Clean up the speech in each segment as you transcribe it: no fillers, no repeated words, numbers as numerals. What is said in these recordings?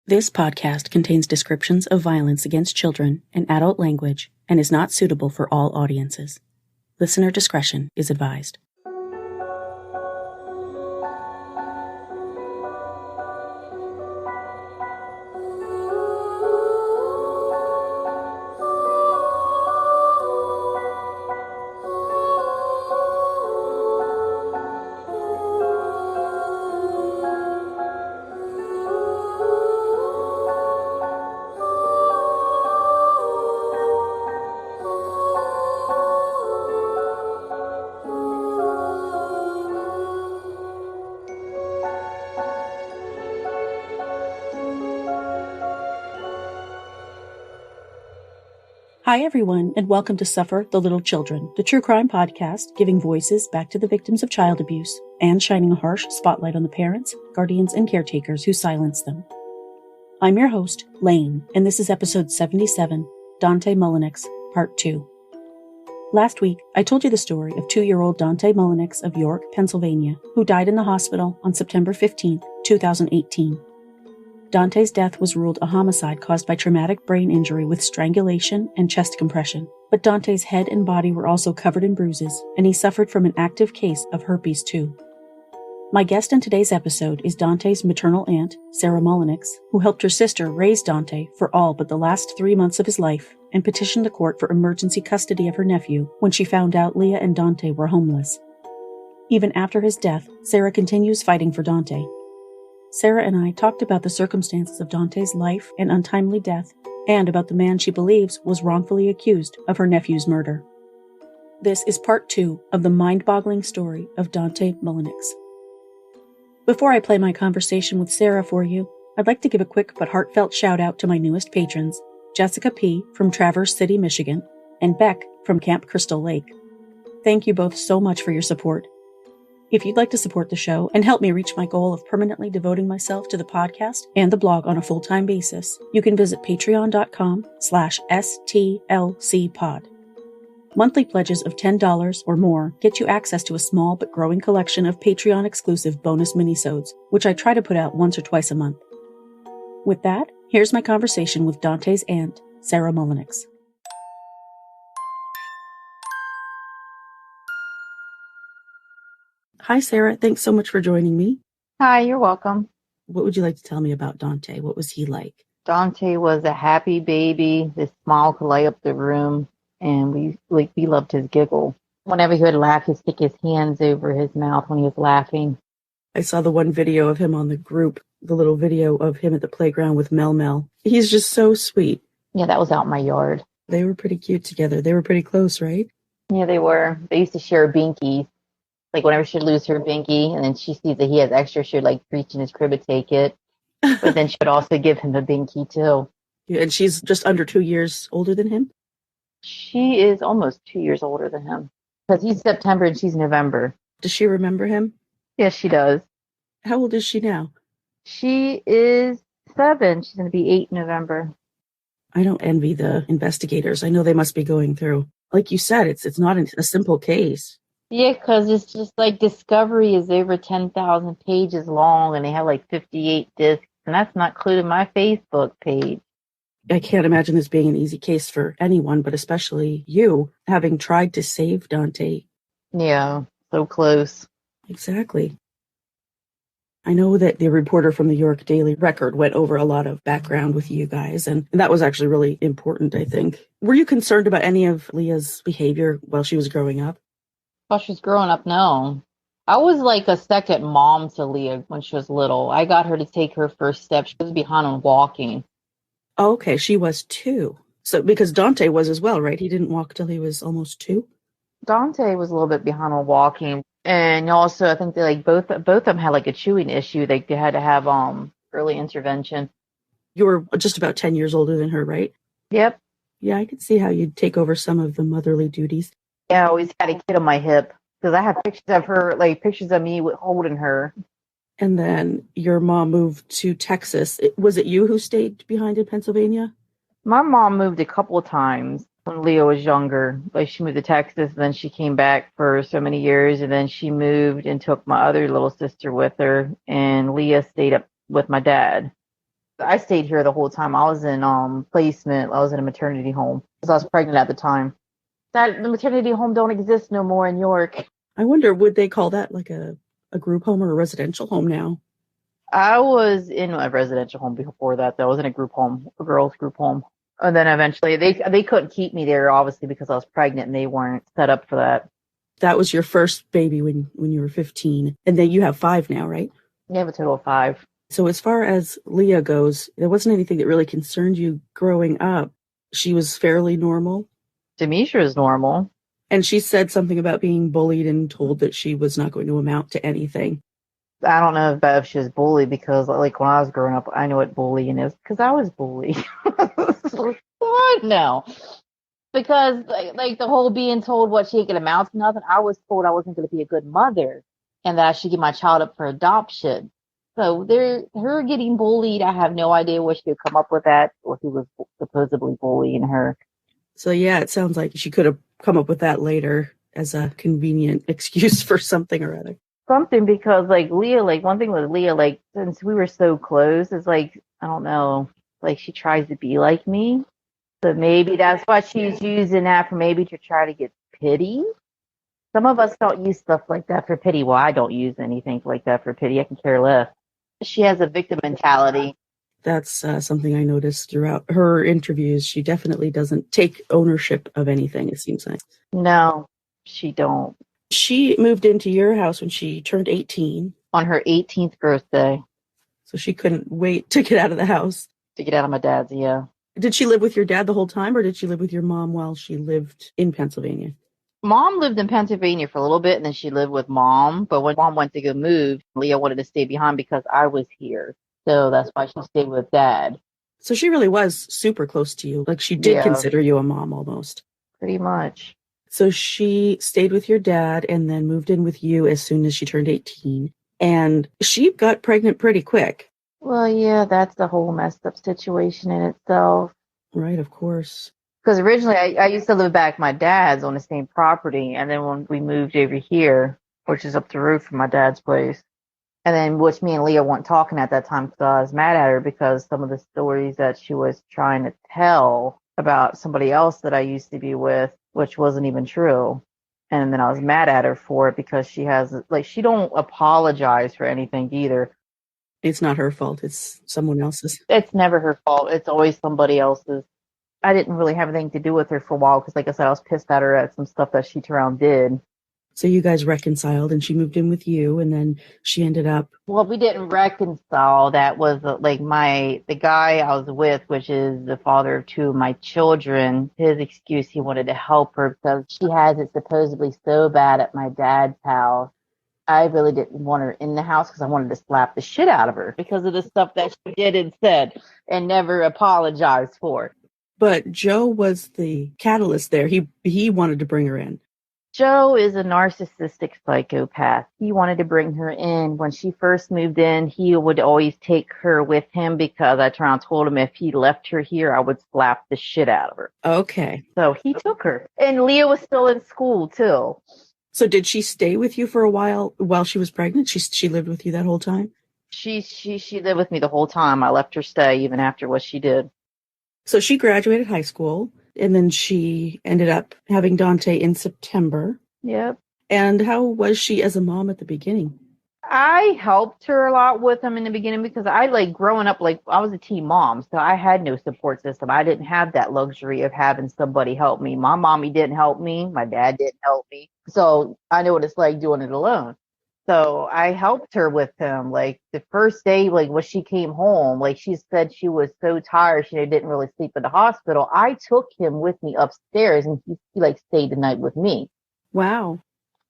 This podcast contains descriptions of violence against children and adult language and is not suitable for all audiences. Listener discretion is advised. Hi, everyone, and welcome to Suffer the Little Children, the true crime podcast giving voices back to the victims of child abuse and shining a harsh spotlight on the parents, guardians, and caretakers who silence them. I'm your host, Lane, and this is episode 77, Dante Mullinix, Part 2. Last week, I told you the story of 2-year-old Dante Mullinix of York, Pennsylvania, who died in the hospital on September 15, 2018. Dante's death was ruled a homicide caused by traumatic brain injury with strangulation and chest compression, but Dante's head and body were also covered in bruises, and he suffered from an active case of herpes too. My guest in today's episode is Dante's maternal aunt, Sarah Mullinix, who helped her sister raise Dante for all but the last 3 months of his life and petitioned the court for emergency custody of her nephew when she found out Leah and Dante were homeless. Even after his death, Sarah continues fighting for Dante. Sarah and I talked about the circumstances of Dante's life and untimely death, and about the man she believes was wrongfully accused of her nephew's murder. This is part 2 of the mind-boggling story of Dante Mullinix. Before I play my conversation with Sarah for you, I'd like to give a quick but heartfelt shout-out to my newest patrons, Jessica P. from Traverse City, Michigan, and Beck from Camp Crystal Lake. Thank you both so much for your support. If you'd like to support the show and help me reach my goal of permanently devoting myself to the podcast and the blog on a full-time basis, you can visit patreon.com/stlcpod. Monthly pledges of $10 or more get you access to a small but growing collection of Patreon-exclusive bonus minisodes, which I try to put out once or twice a month. With that, here's my conversation with Dante's aunt, Sarah Mullinix. Hi, Sarah. Thanks so much for joining me. Hi, you're welcome. What would you like to tell me about Dante? What was he like? Dante was a happy baby. His smile could light up the room, and we loved his giggle. Whenever he would laugh, he'd stick his hands over his mouth when he was laughing. I saw the one video of him on the group, the little video of him at the playground with Mel. He's just so sweet. Yeah, that was out in my yard. They were pretty cute together. They were pretty close, right? Yeah, they were. They used to share binkies. Like, whenever she'd lose her binky, and then she sees that he has extra, she'd, reach in his crib and take it. But then she would also give him a binky, too. Yeah, and she's just under 2 years older than him? She is almost 2 years older than him. Because he's September and she's November. Does she remember him? Yes, she does. How old is she now? She is 7. She's going to be 8 in November. I don't envy the investigators. I know they must be going through. Like you said, it's not a simple case. Yeah, because it's just Discovery is over 10,000 pages long, and they have 58 discs, and that's not including my Facebook page. I can't imagine this being an easy case for anyone, but especially you, having tried to save Dante. Yeah, so close. Exactly. I know that the reporter from the York Daily Record went over a lot of background with you guys, and that was actually really important, I think. Were you concerned about any of Leah's behavior while she was growing up? While she was growing up, no. I was a second mom to Leah when she was little. I got her to take her first step. She was behind on walking. Oh, okay, she was 2. So, because Dante was as well, right? He didn't walk till he was almost 2? Dante was a little bit behind on walking. And also, I think they both of them had a chewing issue. They had to have early intervention. You were just about 10 years older than her, right? Yep. Yeah, I could see how you'd take over some of the motherly duties. Yeah, I always had a kid on my hip because I have pictures of her, pictures of me holding her. And then your mom moved to Texas. Was it you who stayed behind in Pennsylvania? My mom moved a couple of times when Leah was younger. She moved to Texas, and then she came back for so many years, and then she moved and took my other little sister with her, and Leah stayed up with my dad. I stayed here the whole time. I was in placement. I was in a maternity home because I was pregnant at the time. The maternity home don't exist no more in York. I wonder, would they call that like a group home or a residential home now? I was in a residential home before that, though. I was in a group home, a girls' group home. And then eventually they couldn't keep me there, obviously, because I was pregnant and they weren't set up for that. That was your first baby when you were 15. And then you have 5 now, right? You have a total of 5. So as far as Leah goes, there wasn't anything that really concerned you growing up. She was fairly normal. Demetria is normal. And she said something about being bullied and told that she was not going to amount to anything. I don't know if she was bullied because, like, when I was growing up, I know what bullying is because I was bullied. What? No. Because, like, the whole being told what she could amount to nothing, I was told I wasn't going to be a good mother and that I should give my child up for adoption. So her getting bullied, I have no idea where she could come up with that or who was supposedly bullying her. So, yeah, it sounds like she could have come up with that later as a convenient excuse for something or other. Something because, like, Leah, like, one thing with Leah, like, since we were so close, is like, I don't know, like, she tries to be like me. So maybe that's why she's using that for maybe to try to get pity. Some of us don't use stuff like that for pity. Well, I don't use anything like that for pity. I can care less. She has a victim mentality. That's something I noticed throughout her interviews. She definitely doesn't take ownership of anything, it seems like. No, she don't. She moved into your house when she turned 18. On her 18th birthday. So she couldn't wait to get out of the house. To get out of my dad's, yeah. Did she live with your dad the whole time, or did she live with your mom while she lived in Pennsylvania? Mom lived in Pennsylvania for a little bit, and then she lived with mom. But when mom went to go move, Leah wanted to stay behind because I was here. So that's why she stayed with dad. So she really was super close to you. Like, she did consider you a mom almost. Pretty much. So she stayed with your dad and then moved in with you as soon as she turned 18. And she got pregnant pretty quick. Well, yeah, that's the whole messed up situation in itself. Right, of course. Because originally I used to live back at my dad's on the same property. And then when we moved over here, which is up the road from my dad's place, and then which me and Leah weren't talking at that time because I was mad at her because some of the stories that she was trying to tell about somebody else that I used to be with, which wasn't even true. And then I was mad at her for it because she has, like, she don't apologize for anything either. It's not her fault. It's someone else's. It's never her fault. It's always somebody else's. I didn't really have anything to do with her for a while because, like I said, I was pissed at her at some stuff that she turned around did. So you guys reconciled and she moved in with you, and then she ended up... Well, we didn't reconcile. That was like the guy I was with, which is the father of 2 of my children. His excuse, he wanted to help her because she has it supposedly so bad at my dad's house. I really didn't want her in the house because I wanted to slap the shit out of her because of the stuff that she did and said and never apologized for. But Joe was the catalyst there. He wanted to bring her in. Joe is a narcissistic psychopath. He wanted to bring her in. When she first moved in, he would always take her with him because I turned and told him if he left her here, I would slap the shit out of her. Okay. So he took her. And Leah was still in school, too. So did she stay with you for a while she was pregnant? She lived with you that whole time? She lived with me the whole time. I left her stay even after what she did. So she graduated high school, and then she ended up having Dante in September. Yep. And how was she as a mom at the beginning? I helped her a lot with him in the beginning because growing up, I was a teen mom, so I had no support system. I didn't have that luxury of having somebody help me. My mommy didn't help me. My dad didn't help me. So I know what it's like doing it alone. So I helped her with him. Like the first day, when she came home, she said she was so tired she didn't really sleep at the hospital. I took him with me upstairs and he stayed the night with me. Wow.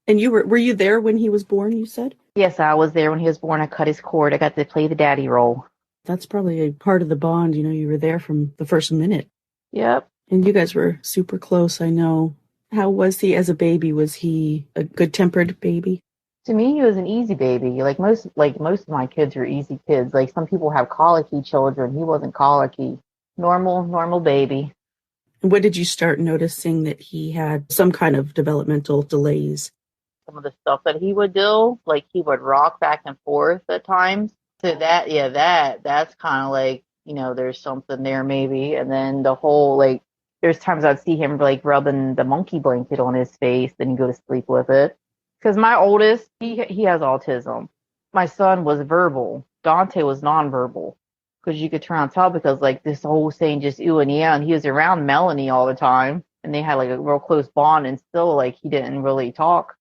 And were you there when he was born, you said? Yes, I was there when he was born. I cut his cord. I got to play the daddy role. That's probably a part of the bond. You were there from the first minute. Yep. And you guys were super close, I know. How was he as a baby? Was he a good-tempered baby? To me, he was an easy baby. Most of my kids are easy kids. Some people have colicky children. He wasn't colicky. Normal baby. And when did you start noticing that he had some kind of developmental delays? Some of the stuff that he would do, he would rock back and forth at times. So that's kind of there's something there maybe. And then the whole, like, there's times I'd see him, like, rubbing the monkey blanket on his face, then he'd go to sleep with it. Because my oldest, he has autism. My son was verbal. Dante was nonverbal. Because you could try and tell, because, like, this whole saying just ooh and yeah, and he was around Melanie all the time. And they had, like, a real close bond, and still, like, he didn't really talk.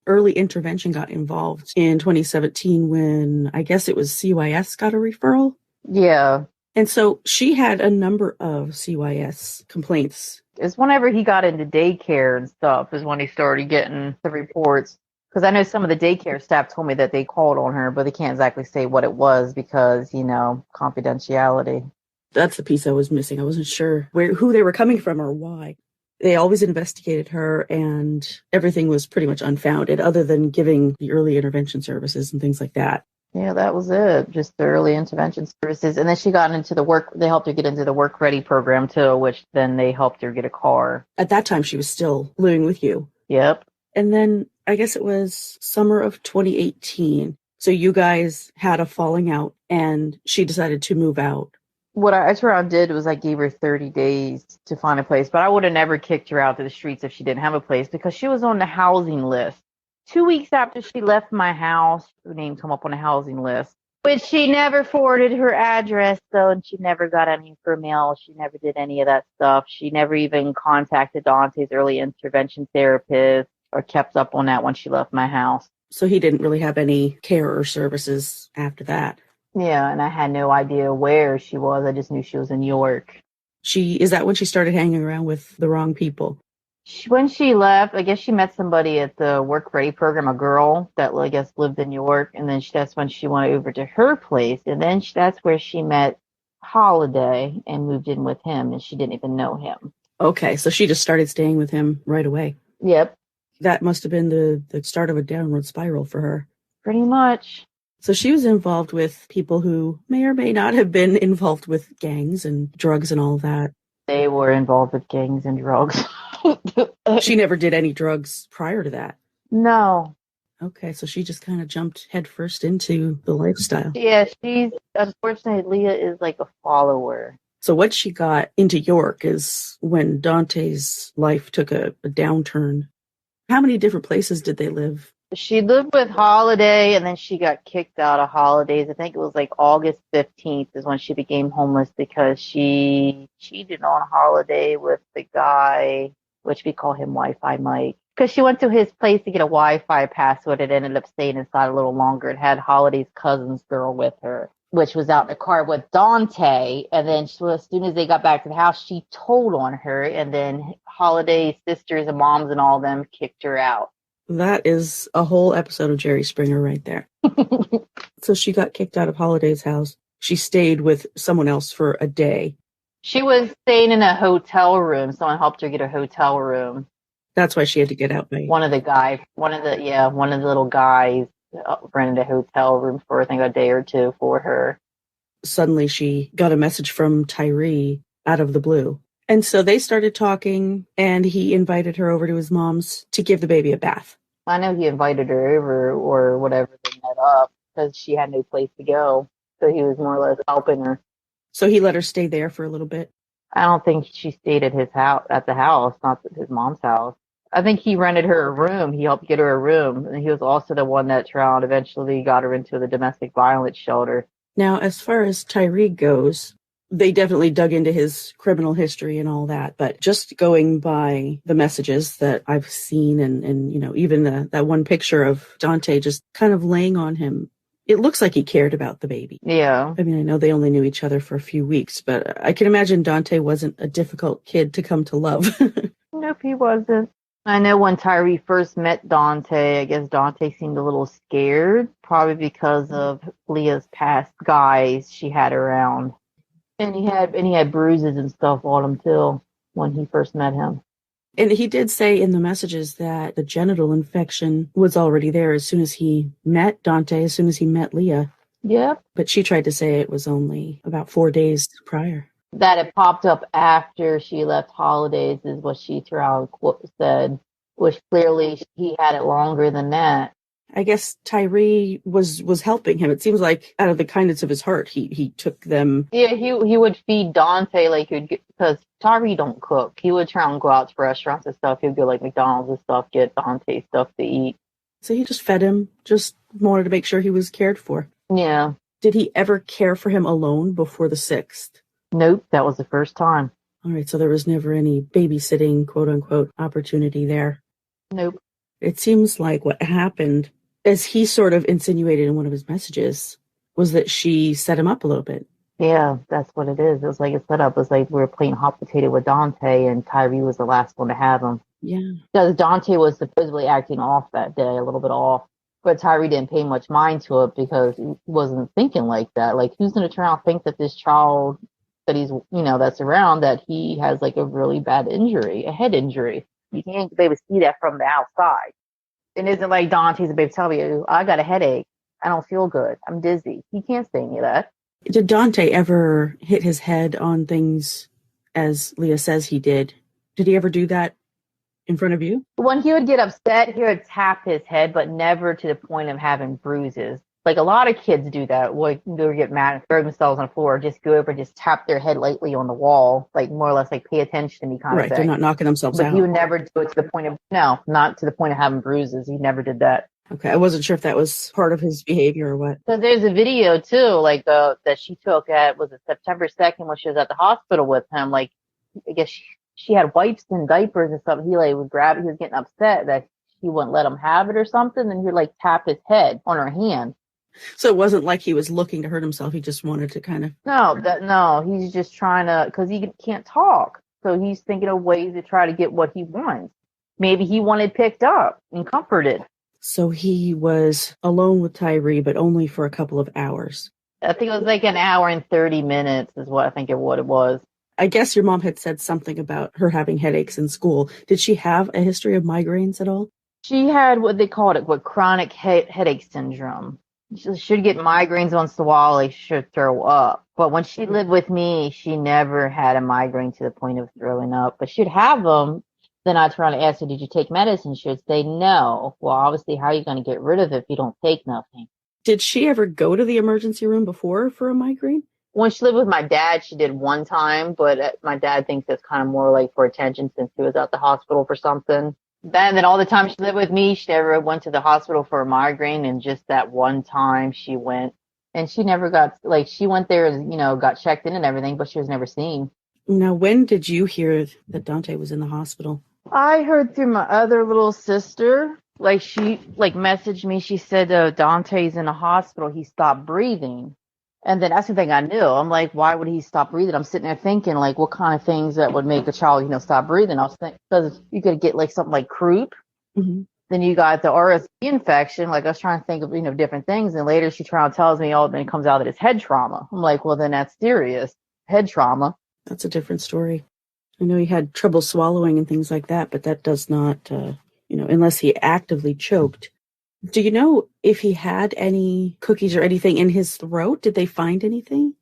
Early intervention got involved in 2017 when I guess it was CYS got a referral. Yeah. And so she had a number of CYS complaints. It's whenever he got into daycare and stuff is when he started getting the reports. Because I know some of the daycare staff told me that they called on her, but they can't exactly say what it was because, confidentiality. That's the piece I was missing. I wasn't sure who they were coming from or why. They always investigated her, and everything was pretty much unfounded other than giving the early intervention services and things like that. Yeah, that was it. Just the early intervention services. And then she got into they helped her get into the work ready program too, which then they helped her get a car. At that time, she was still living with you. Yep. And then I guess it was summer of 2018. So you guys had a falling out and she decided to move out. What I did was I gave her 30 days to find a place, but I would have never kicked her out to the streets if she didn't have a place because she was on the housing list. 2 weeks after she left my house, her name come up on the housing list, which she never forwarded her address, though, and she never got any of her mail. She never did any of that stuff. She never even contacted Dante's early intervention therapist or kept up on that when she left my house. So he didn't really have any care or services after that. Yeah, and I had no idea where she was. I just knew she was in New York. Is that when she started hanging around with the wrong people? When she left, I guess she met somebody at the Work Ready program, a girl that I guess lived in New York, and then that's when she went over to her place, and then that's where she met Holiday and moved in with him, and she didn't even know him. Okay, so she just started staying with him right away. Yep. That must have been the start of a downward spiral for her. Pretty much. So she was involved with people who may or may not have been involved with gangs and drugs and all that. They were involved with gangs and drugs. She never did any drugs prior to that? No. Okay, so she just kind of jumped headfirst into the lifestyle. Yeah, unfortunately, Leah is like a follower. So once she got into York is when Dante's life took a downturn. How many different places did they live? She lived with Holiday, and then she got kicked out of Holidays. I think it was like August 15th is when she became homeless because she cheated on Holiday with the guy, which we call him Wi-Fi Mike. Because she went to his place to get a Wi-Fi password. It ended up staying inside a little longer. It had Holiday's cousin's girl with her, which was out in the car with Dante. And then as soon as they got back to the house, she told on her. And then Holiday's sisters and moms and all of them kicked her out. That is a whole episode of Jerry Springer right there. So she got kicked out of Holiday's house. She stayed with someone else for a day. She was staying in a hotel room. Someone helped her get a hotel room. That's why she had to get out. Right? One of the little guys rented a hotel room for, I think, a day or two for her. Suddenly she got a message from Tyree out of the blue. And so they started talking, and he invited her over to his mom's to give the baby a bath. I know he invited her over or whatever, they met up because she had no place to go. So he was more or less helping her. So he let her stay there for a little bit? I don't think she stayed at his house, not at his mom's house. I think he rented her a room. He helped get her a room. And he was also the one that eventually got her into the domestic violence shelter. Now, as far as Tyree goes, they definitely dug into his criminal history and all that, but just going by the messages that I've seen and even that one picture of Dante just kind of laying on him, it looks like he cared about the baby. Yeah. I mean, I know they only knew each other for a few weeks, but I can imagine Dante wasn't a difficult kid to come to love. Nope, he wasn't. I know when Tyree first met Dante, I guess Dante seemed a little scared, probably because of Leah's past guys she had around. And he had bruises and stuff on him too when he first met him. And he did say in the messages that the genital infection was already there as soon as he met Dante, as soon as he met Leah. Yep. But she tried to say it was only about 4 days prior. That it popped up after she left Holidays is what she said, which clearly he had it longer than that. I guess Tyree was helping him. It seems like out of the kindness of his heart, he took them. Yeah, he would feed Dante like because Tyree don't cook. He would try and go out to restaurants and stuff. He'd go like McDonald's and stuff, get Dante stuff to eat. So he just fed him, just wanted to make sure he was cared for. Yeah. Did he ever care for him alone before the 6th? Nope, that was the first time. All right, so there was never any babysitting, quote unquote, opportunity there. Nope. It seems like what happened, as he sort of insinuated in one of his messages, was that she set him up a little bit. Yeah, that's what it is. It was like a setup. It was like we were playing hot potato with Dante, and Tyree was the last one to have him. Yeah. Because Dante was supposedly acting off that day, a little bit off. But Tyree didn't pay much mind to it because he wasn't thinking like that. Like, who's going to turn out and think that this child that he's, that's around, that he has like a really bad injury, a head injury? You can't be able to see that from the outside. It isn't like Dante's a baby telling you, I got a headache. I don't feel good. I'm dizzy. He can't say any of that. Did Dante ever hit his head on things as Leah says he did? Did he ever do that in front of you? When he would get upset, he would tap his head, but never to the point of having bruises. Like a lot of kids do that. Like they get mad and throw themselves on the floor, just go over and just tap their head lightly on the wall, like more or less like pay attention to me kind of thing. Right, they're not knocking themselves out. But he would never do it to the point of, no, not to the point of having bruises. He never did that. Okay, I wasn't sure if that was part of his behavior or what. So there's a video too, like that she took at, was it September 2nd when she was at the hospital with him? Like, I guess she had wipes and diapers and stuff. He like would grab it. He was getting upset that she wouldn't let him have it or something. And he'd like tap his head on her hand. So it wasn't like he was looking to hurt himself. He just wanted to kind of. No, he's just trying to, because he can't talk. So he's thinking of ways to try to get what he wants. Maybe he wanted picked up and comforted. So he was alone with Tyree, but only for a couple of hours. I think it was like an hour and 30 minutes is what I think it was. I guess your mom had said something about her having headaches in school. Did she have a history of migraines at all? She had what they called it, chronic headache syndrome. She should get migraines once in a while. Like, she should throw up. But when she lived with me, she never had a migraine to the point of throwing up. But she'd have them. Then I'd try to ask her, did you take medicine? She would say no. Well, obviously, how are you going to get rid of it if you don't take nothing? Did she ever go to the emergency room before for a migraine? When she lived with my dad, she did one time, but my dad thinks that's kind of more like for attention since he was at the hospital for something. Then all the time she lived with me, she never went to the hospital for a migraine, and just that one time she went. And she never got, like, she went there and, got checked in and everything, but she was never seen. Now, when did you hear that Dante was in the hospital? I heard through my other little sister. Like, she, messaged me. She said, Dante's in the hospital. He stopped breathing. And then that's the thing I knew. I'm like, why would he stop breathing? I'm sitting there thinking, like, what kind of things that would make a child, stop breathing? I was thinking, because you could get, like, something like croup. Mm-hmm. Then you got the RSV infection. Like, I was trying to think of, different things. And later she tells me, then it comes out that it's head trauma. I'm like, well, then that's serious. Head trauma. That's a different story. I know he had trouble swallowing and things like that, but that does not, unless he actively choked. Do you know if he had any cookies or anything in his throat? Did they find anything?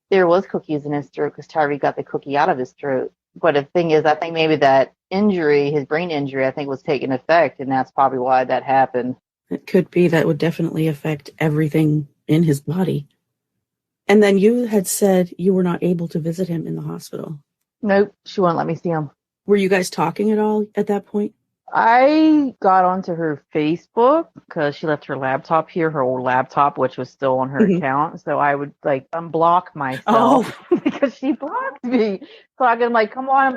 There was cookies in his throat because Tyree got the cookie out of his throat. But the thing is, I think maybe that injury, his brain injury, I think was taking effect, and that's probably why that happened. It could be. That would definitely affect everything in his body. And then you had said you were not able to visit him in the hospital. Nope, she wouldn't let me see him. Were you guys talking at all at that point? I got onto her Facebook because she left her laptop here, her old laptop, which was still on her account. So I would unblock myself because she blocked me. So I could come on,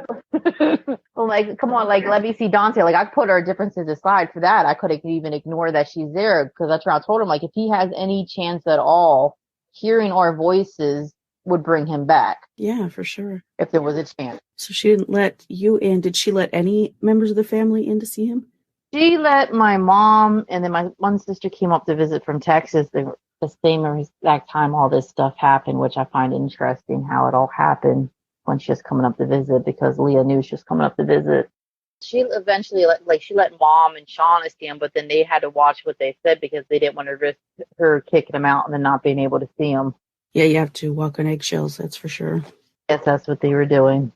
come on, let me see Dante. I put our differences aside for that. I could even ignore that she's there because that's where I told him, if he has any chance at all, hearing our voices would bring him back. Yeah, for sure. If there was a chance. So she didn't let you in. Did she let any members of the family in to see him? She let my mom, and then my one sister came up to visit from Texas the same exact time all this stuff happened, which I find interesting how it all happened when she was coming up to visit, because Leah knew she was coming up to visit. She eventually she let mom and Shauna see him, but then they had to watch what they said because they didn't want to risk her kicking him out and then not being able to see him. Yeah, you have to walk on eggshells, that's for sure. Yes, that's what they were doing.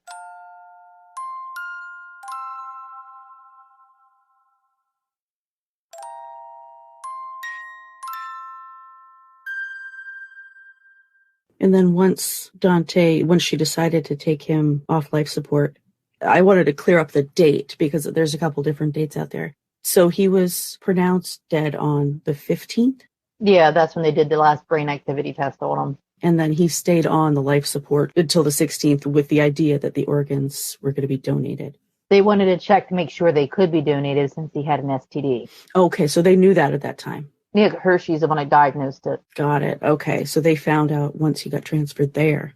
And then once she decided to take him off life support, I wanted to clear up the date because there's a couple different dates out there. So he was pronounced dead on the 15th? Yeah, that's when they did the last brain activity test on him. And then he stayed on the life support until the 16th with the idea that the organs were going to be donated. They wanted to check to make sure they could be donated since he had an STD. Okay, so they knew that at that time. Yeah, Hershey's the one that diagnosed it. Got it. Okay, so they found out once he got transferred there.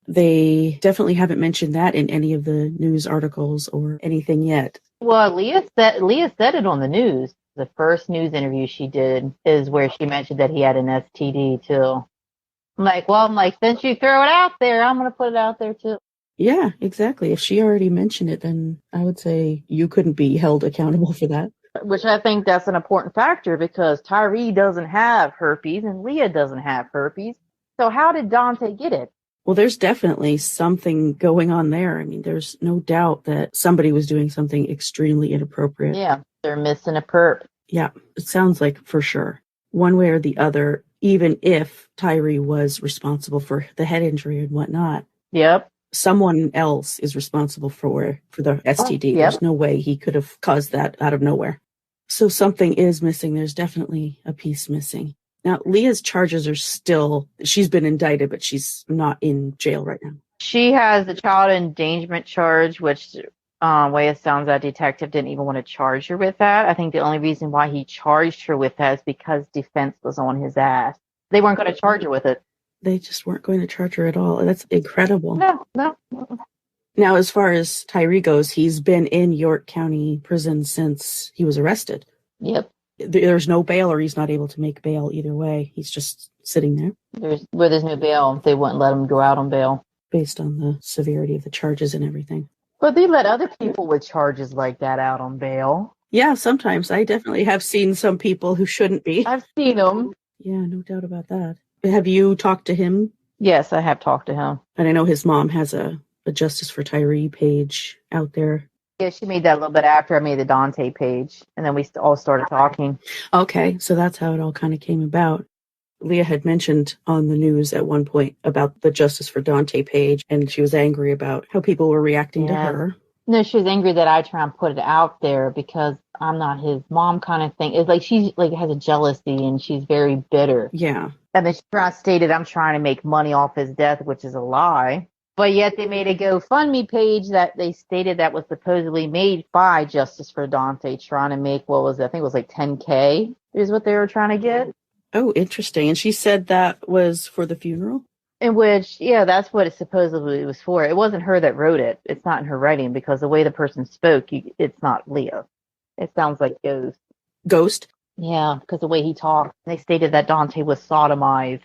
They definitely haven't mentioned that in any of the news articles or anything yet. Well, Leah said it on the news. The first news interview she did is where she mentioned that he had an STD too. I'm like, since you throw it out there, I'm going to put it out there too. Yeah, exactly. If she already mentioned it, then I would say you couldn't be held accountable for that. Which I think that's an important factor because Tyree doesn't have herpes and Leah doesn't have herpes. So how did Dante get it? Well, there's definitely something going on there. I mean, there's no doubt that somebody was doing something extremely inappropriate. Yeah, they're missing a perp. Yeah, it sounds like for sure. One way or the other, even if Tyree was responsible for the head injury and whatnot. Yep. Someone else is responsible for the STD. Yep. There's no way he could have caused that out of nowhere. So something is missing. There's definitely a piece missing. Now, Leah's charges are she's been indicted, but she's not in jail right now. She has the child endangerment charge, which way it sounds, that detective didn't even want to charge her with that. I think the only reason why he charged her with that is because defense was on his ass. They weren't going to charge her with it. They just weren't going to charge her at all. That's incredible. No. Now, as far as Tyree goes, he's been in York County Prison since he was arrested. Yep. There's no bail, or he's not able to make bail either way. He's just sitting there. There's no bail. They wouldn't let him go out on bail. Based on the severity of the charges and everything. But they let other people with charges like that out on bail. Yeah, sometimes. I definitely have seen some people who shouldn't be. I've seen them. Yeah, no doubt about that. Have you talked to him? Yes, I have talked to him. And I know his mom has a Justice for Tyree page out there. Yeah, she made that a little bit after I made the Dante page. And then we all started talking. Okay, so that's how it all kind of came about. Leah had mentioned on the news at one point about the Justice for Dante page, and she was angry about how people were reacting to her. No, she was angry that I try and put it out there because I'm not his mom kind of thing. It's like she has a jealousy and she's very bitter. Yeah. And then she stated I'm trying to make money off his death, which is a lie. But yet they made a GoFundMe page that they stated that was supposedly made by Justice for Dante, trying to make, I think it was like $10K is what they were trying to get. Oh, interesting. And she said that was for the funeral? In which, yeah, that's what it supposedly was for. It wasn't her that wrote it. It's not in her writing because the way the person spoke, it's not Leah. It sounds like Ghost. Ghost? Yeah, because the way he talked. They stated that Dante was sodomized.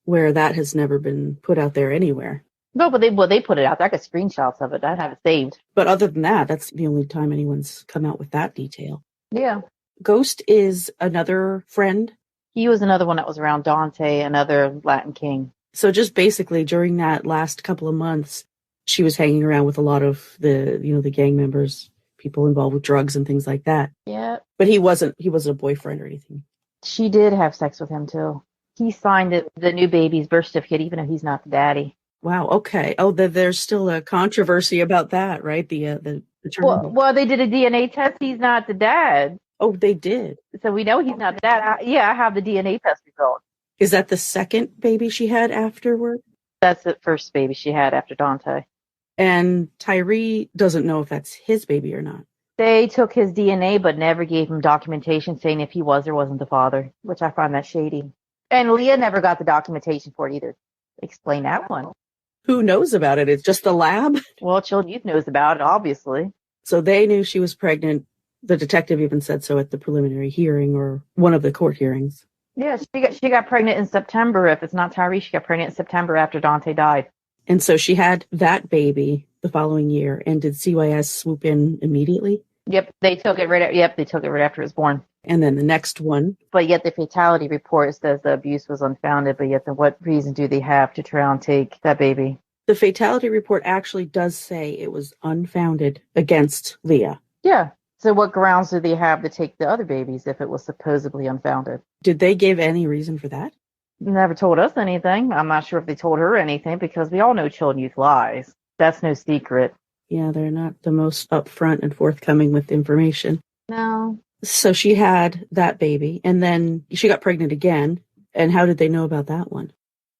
Where that has never been put out there anywhere. No, but they put it out there. I got screenshots of it. I have it saved. But other than that, that's the only time anyone's come out with that detail. Yeah. Ghost is another friend? He was another one that was around Dante, another Latin king. So just basically during that last couple of months, she was hanging around with a lot of the gang members, people involved with drugs and things like that. Yeah. But he wasn't a boyfriend or anything. She did have sex with him too. He signed the new baby's birth certificate, even though he's not the daddy. Wow. Okay. Oh, there's still a controversy about that, right? The well, they did a DNA test. He's not the dad. Oh, they did. So we know he's not the dad. I have the DNA test result. Is that the second baby she had afterward? That's the first baby she had after Dante. And Tyree doesn't know if that's his baby or not. They took his DNA, but never gave him documentation saying if he was or wasn't the father, which I find that shady. And Leah never got the documentation for it either. Explain that one. Who knows about it? It's just the lab? Well, Children's Youth knows about it, obviously. So they knew she was pregnant. The detective even said so at the preliminary hearing or one of the court hearings. Yeah, she got pregnant in September. If it's not Tyree, she got pregnant in September after Dante died. And so she had that baby the following year. And did CYS swoop in immediately? Yep, they took it right after it was born. And then the next one. But yet the fatality report says the abuse was unfounded, but yet what reason do they have to try and take that baby? The fatality report actually does say it was unfounded against Leah. Yeah. So what grounds do they have to take the other babies if it was supposedly unfounded? Did they give any reason for that? Never told us anything. I'm not sure if they told her anything because we all know children youth lies. That's no secret. Yeah, they're not the most upfront and forthcoming with information. No. So she had that baby, and then she got pregnant again. And how did they know about that one?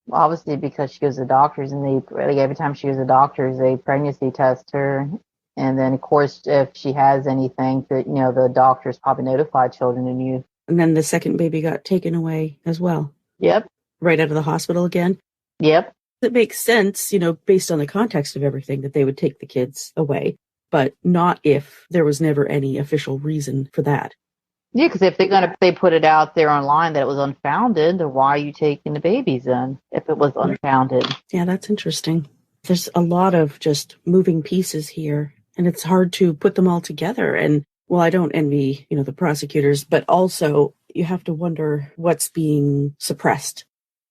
Well, obviously, because she goes to doctors, and every time she goes to doctors, they pregnancy test her. And then, of course, if she has anything, that the doctors probably notify children and youth. And then the second baby got taken away as well. Yep. Right out of the hospital again. Yep. It makes sense, based on the context of everything, that they would take the kids away, but not if there was never any official reason for that. Yeah, because if they put it out there online that it was unfounded, then why are you taking the babies in if it was unfounded? Yeah, that's interesting. There's a lot of just moving pieces here, and it's hard to put them all together. And, well, I don't envy, the prosecutors, but also you have to wonder what's being suppressed.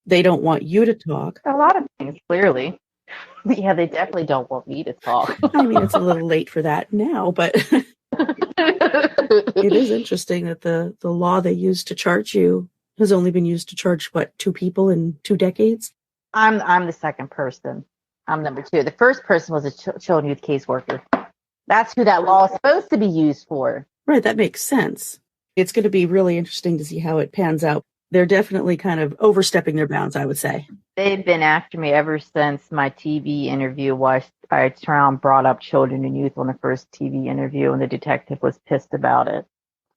They don't want you to talk. A lot of things, clearly. Yeah, they definitely don't want me to talk. I mean, it's a little late for that now, but it is interesting that the law they used to charge you has only been used to charge, 2 people in 2 decades? I'm the second person. I'm number 2. The first person was a children youth caseworker. That's who that law is supposed to be used for. Right, that makes sense. It's going to be really interesting to see how it pans out. They're definitely kind of overstepping their bounds, I would say. They've been after me ever since my TV interview was I brought up children and youth on the first TV interview, and the detective was pissed about it.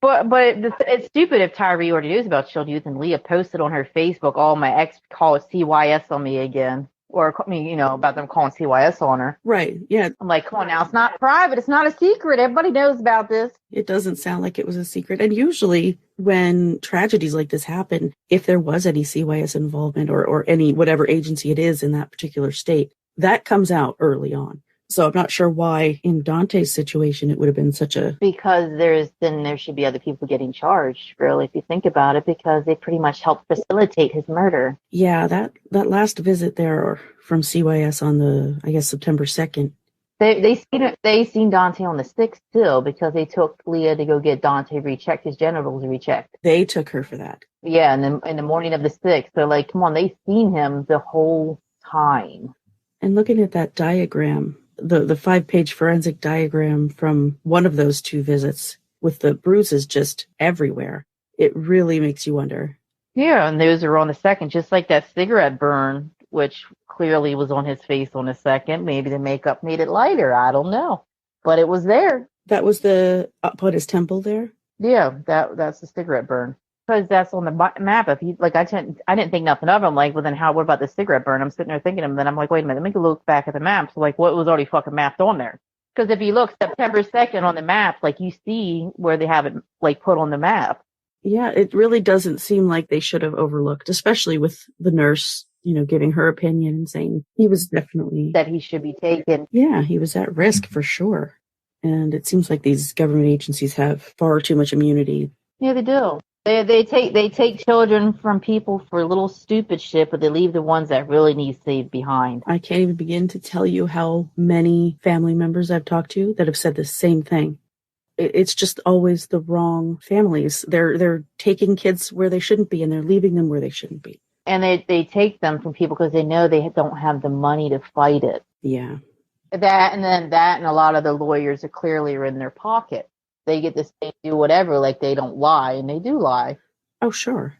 But it's stupid if Tyree already knows about children, youth, and Leah posted on her Facebook, "Oh, my ex called CYS on me again," or about them calling CYS on her. Right. Yeah. I'm like, come on now, it's not private, it's not a secret. Everybody knows about this. It doesn't sound like it was a secret. And usually when tragedies like this happen, if there was any CYS involvement or any whatever agency it is in that particular state, that comes out early on. So I'm not sure why in Dante's situation it would have been such a... Because there should be other people getting charged, really, if you think about it, because they pretty much helped facilitate his murder. Yeah, that last visit there from CYS on the, I guess, September 2nd. They seen Dante on the 6th still, because they took Leah to go get Dante rechecked, his genitals rechecked. They took her for that. Yeah, and then in the morning of the 6th. So, like, come on, they seen him the whole time. And looking at that diagram, the 5-page forensic diagram from one of those 2 visits with the bruises just everywhere, it really makes you wonder. Yeah, and those are on the 2nd, just like that cigarette burn, which clearly was on his face on the 2nd. Maybe the makeup made it lighter. I don't know. But it was there. That was the up on his temple there? Yeah, that's the cigarette burn. Because that's on the map. If you I didn't think nothing of it. I'm like, well, then what about the cigarette burn? I'm sitting there thinking of him, and then I'm like, wait a minute, let me look back at the map. So, like, what was already fucking mapped on there? Because if you look September 2nd on the map, like, you see where they have it, like, put on the map. Yeah, it really doesn't seem like they should have overlooked, especially with the nurse, giving her opinion and saying he was definitely... that he should be taken. Yeah, he was at risk for sure. And it seems like these government agencies have far too much immunity. Yeah, they do. They take children from people for little stupid shit, but they leave the ones that really need saved behind. I can't even begin to tell you how many family members I've talked to that have said the same thing. It's just always the wrong families. They're taking kids where they shouldn't be, and they're leaving them where they shouldn't be. And they take them from people because they know they don't have the money to fight it. Yeah. That and a lot of the lawyers are clearly in their pocket. They get to say, do whatever, like they don't lie, and they do lie. Oh, sure.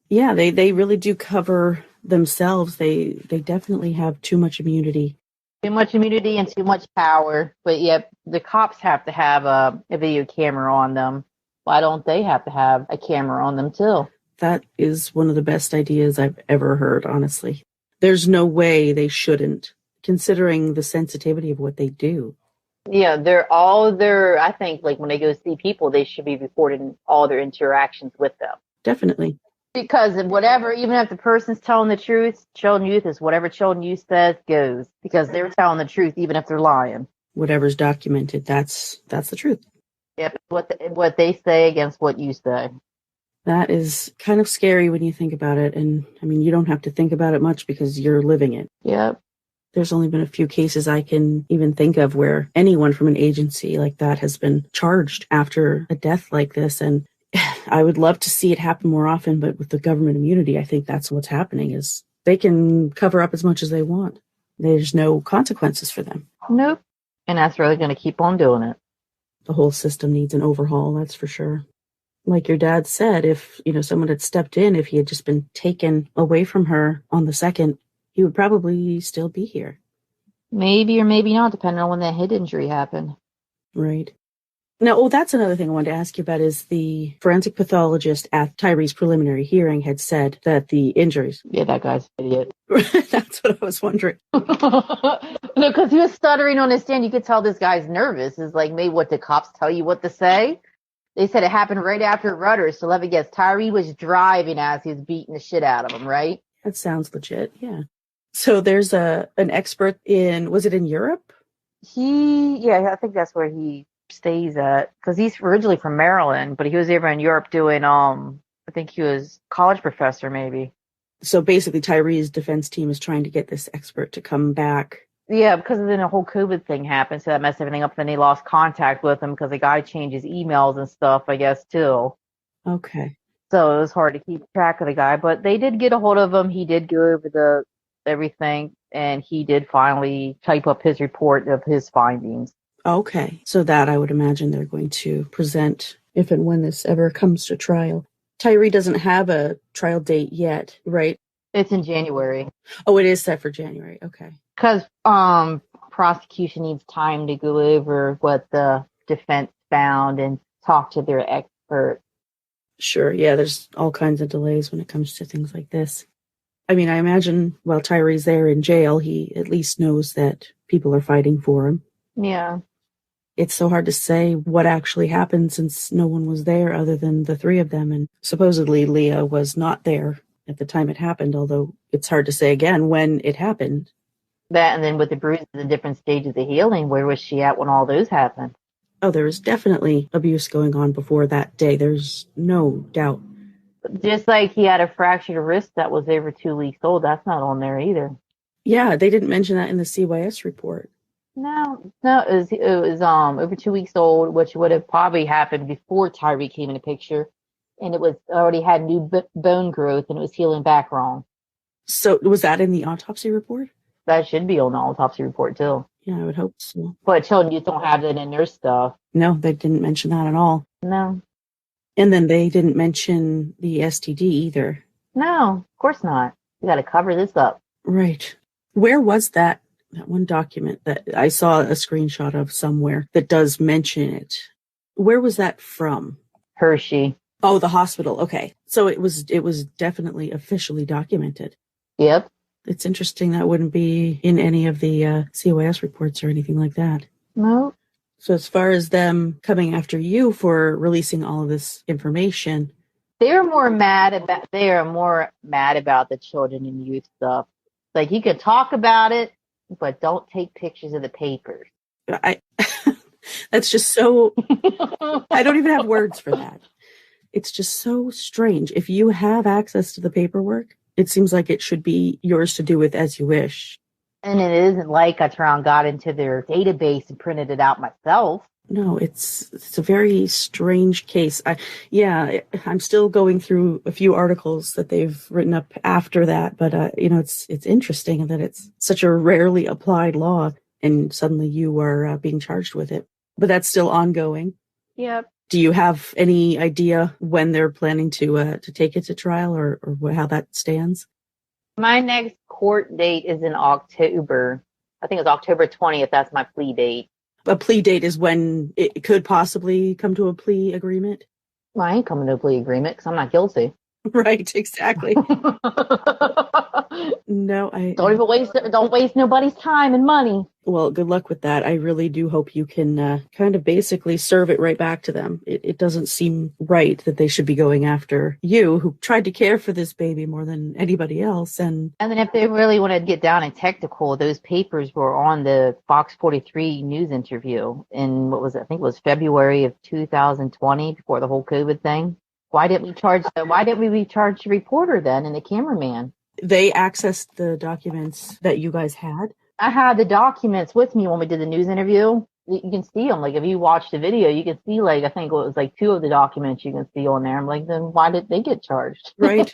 Yeah, they really do cover themselves. They definitely have too much immunity. Too much immunity and too much power. But yet the cops have to have a video camera on them. Why don't they have to have a camera on them too? That is one of the best ideas I've ever heard, honestly. There's no way they shouldn't, considering the sensitivity of what they do. Yeah, I think, like, when they go see people, they should be recording all their interactions with them. Definitely. Because whatever, even if the person's telling the truth, children youth is whatever children youth says goes. Because they're telling the truth, even if they're lying. Whatever's documented, that's the truth. Yep, what they say against what you say. That is kind of scary when you think about it. And, I mean, you don't have to think about it much because you're living it. Yep. There's only been a few cases I can even think of where anyone from an agency like that has been charged after a death like this. And I would love to see it happen more often, but with the government immunity, I think that's what's happening is they can cover up as much as they want. There's no consequences for them. Nope. And that's really going to keep on doing it. The whole system needs an overhaul, that's for sure. Like your dad said, if, someone had stepped in, if he had just been taken away from her on the second, he would probably still be here. Maybe or maybe not, depending on when that head injury happened. Right. Now, that's another thing I wanted to ask you about is the forensic pathologist at Tyree's preliminary hearing had said that the injuries... Yeah, that guy's an idiot. That's what I was wondering. No, because he was stuttering on his stand. You could tell this guy's nervous. It's like, maybe what the cops tell you what to say? They said it happened right after Rutgers. So let me guess, Tyree was driving as he was beating the shit out of him, right? That sounds legit, yeah. So there's an expert was it in Europe? I think that's where he stays at, because he's originally from Maryland, but he was over in Europe doing I think he was college professor maybe. So basically Tyree's defense team is trying to get this expert to come back. Yeah, because then a whole COVID thing happened, so that messed everything up. Then they lost contact with him because the guy changed his emails and stuff, I guess, too. Okay. So it was hard to keep track of the guy, but they did get a hold of him. He did go over everything, and he did finally type up his report of his findings. Okay. So that I would imagine they're going to present if and when this ever comes to trial. Tyree doesn't have a trial date yet, right? It's in January. Oh, it is set for January. Okay. Because prosecution needs time to go over what the defense found and talk to their expert. Sure. Yeah, there's all kinds of delays when it comes to things like this. I mean, I imagine while Tyree's there in jail, he at least knows that people are fighting for him. Yeah. It's so hard to say what actually happened since no one was there other than the three of them. And supposedly Leah was not there at the time it happened, although it's hard to say again when it happened. That, and then with the bruises and different stages of healing, where was she at when all those happened? Oh, there was definitely abuse going on before that day. There's no doubt. Just like he had a fractured wrist that was over 2 weeks old. That's not on there either. Yeah, they didn't mention that in the CYS report. No, it was over 2 weeks old, which would have probably happened before Tyree came in the picture, and it was already had new bone growth, and it was healing back wrong. So was that in the autopsy report? That should be on the autopsy report too. Yeah, I would hope so. But children just don't have that in their stuff. No, they didn't mention that at all. No. And then they didn't mention the STD either. No, of course not. We got to cover this up. Right. Where was that one document that I saw a screenshot of somewhere that does mention it? Where was that from? Hershey. Oh, the hospital. Okay. So it was definitely officially documented. Yep. It's interesting that wouldn't be in any of the COS reports or anything like that. No. So as far as them coming after you for releasing all of this information, they are more mad about the children and youth stuff. Like, you can talk about it, but don't take pictures of the papers. That's just so, I don't even have words for that. It's just so strange. If you have access to the paperwork, it seems like it should be yours to do with as you wish. And it isn't like I got into their database and printed it out myself. No, it's a very strange case. I'm still going through a few articles that they've written up after that, but it's interesting that it's such a rarely applied law, and suddenly you are being charged with it. But that's still ongoing. Yep. Do you have any idea when they're planning to take it to trial, or how that stands? My next court date is in October. I think it's October 20th. That's my plea date. A plea date is when it could possibly come to a plea agreement? Well, I ain't coming to a plea agreement because I'm not guilty. Right, exactly. No, don't waste nobody's time and money. Well, good luck with that. I really do hope you can kind of basically serve it right back to them. It doesn't seem right that they should be going after you, who tried to care for this baby more than anybody else. And then if they really want to get down and technical, those papers were on the Fox 43 news interview in, I think it was February of 2020, before the whole COVID thing. Why didn't we charge the reporter then and the cameraman? They accessed the documents that you guys had? I had the documents with me when we did the news interview. you can see them. Like if you watch the video, you can see like I think it was like 2 of the documents you can see on there. I'm like, then why did they get charged? Right.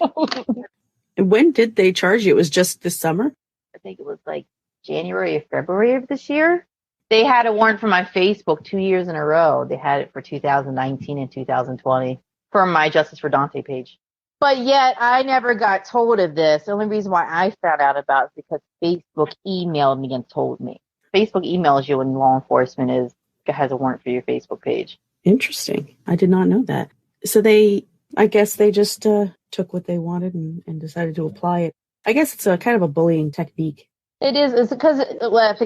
And when did they charge you? It was just this summer? I think it was like January or February of this year. They had a warrant for my Facebook 2 years in a row. They had it for 2019 and 2020 for my Justice for Dante page. But yet I never got told of this. The only reason why I found out about it is because Facebook emailed me and told me. Facebook emails you when law enforcement has a warrant for your Facebook page. Interesting. I did not know that. So I guess they just took what they wanted and decided to apply it. I guess it's a kind of a bullying technique. It is. It's because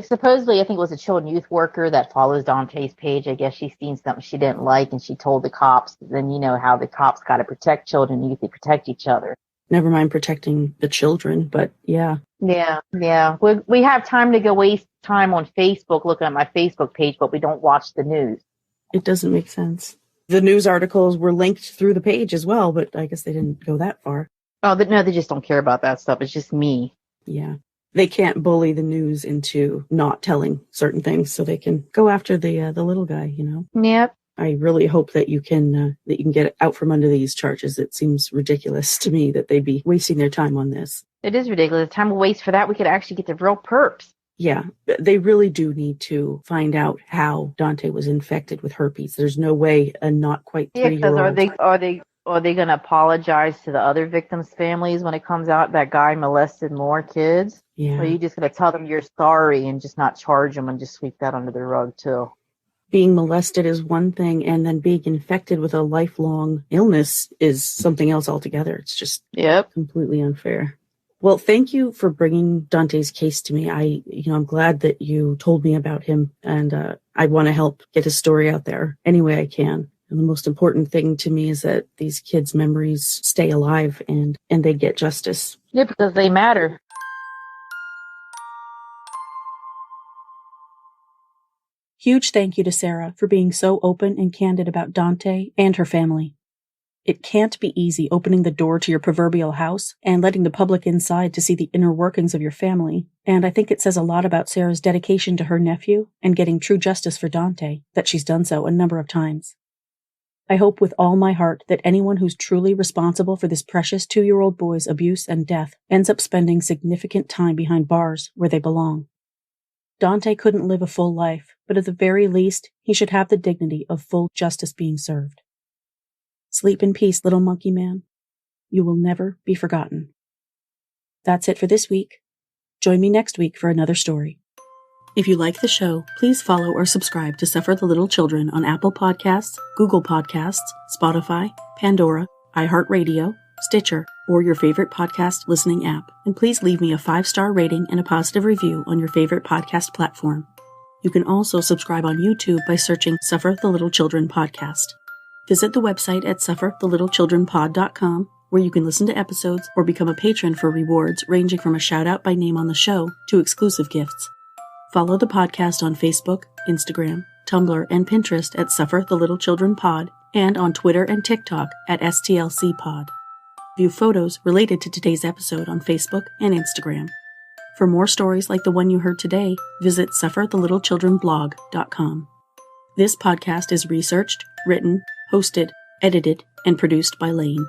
supposedly I think it was a children youth worker that follows Dante's page. I guess she's seen something she didn't like and she told the cops. Then you know how the cops got to protect children and youth, they protect each other. Never mind protecting the children, but yeah. Yeah. We have time to go waste time on Facebook looking at my Facebook page, but we don't watch the news. It doesn't make sense. The news articles were linked through the page as well, but I guess they didn't go that far. Oh, no, they just don't care about that stuff. It's just me. Yeah. They can't bully the news into not telling certain things, so they can go after the little guy, you know? Yep. I really hope that you can get out from under these charges. It seems ridiculous to me that they'd be wasting their time on this. It is ridiculous. Time we waste for that, we could actually get the real perps. Yeah, they really do need to find out how Dante was infected with herpes. There's no way a not quite 3-year-old... Yeah, because are they going to apologize to the other victims' families when it comes out that guy molested more kids? Yeah. Or are you just going to tell them you're sorry and just not charge them and just sweep that under the rug too? Being molested is one thing, and then being infected with a lifelong illness is something else altogether. It's just completely unfair. Well, thank you for bringing Dante's case to me. I'm glad that you told me about him, and I want to help get his story out there any way I can. And the most important thing to me is that these kids' memories stay alive and they get justice. Yeah, because they matter. Huge thank you to Sarah for being so open and candid about Dante and her family. It can't be easy opening the door to your proverbial house and letting the public inside to see the inner workings of your family, and I think it says a lot about Sarah's dedication to her nephew and getting true justice for Dante that she's done so a number of times. I hope with all my heart that anyone who's truly responsible for this precious 2-year-old boy's abuse and death ends up spending significant time behind bars where they belong. Dante couldn't live a full life, but at the very least, he should have the dignity of full justice being served. Sleep in peace, little monkey man. You will never be forgotten. That's it for this week. Join me next week for another story. If you like the show, please follow or subscribe to Suffer the Little Children on Apple Podcasts, Google Podcasts, Spotify, Pandora, iHeartRadio, Stitcher, or your favorite podcast listening app. And please leave me a 5-star rating and a positive review on your favorite podcast platform. You can also subscribe on YouTube by searching Suffer the Little Children Podcast. Visit the website at sufferthelittlechildrenpod.com, where you can listen to episodes or become a patron for rewards ranging from a shout-out by name on the show to exclusive gifts. Follow the podcast on Facebook, Instagram, Tumblr, and Pinterest at Suffer the Little Children Pod, and on Twitter and TikTok at STLC Pod. View photos related to today's episode on Facebook and Instagram. For more stories like the one you heard today, visit sufferthelittlechildrenblog.com. This podcast is researched, written, hosted, edited, and produced by Lane.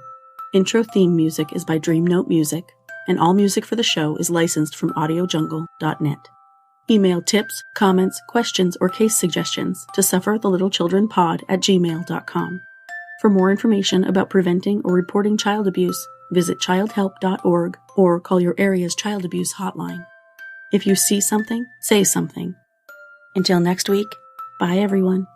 Intro theme music is by Dreamnote Music, and all music for the show is licensed from audiojungle.net. Email tips, comments, questions, or case suggestions to sufferthelittlechildrenpod@gmail.com. For more information about preventing or reporting child abuse, visit childhelp.org or call your area's child abuse hotline. If you see something, say something. Until next week, bye everyone.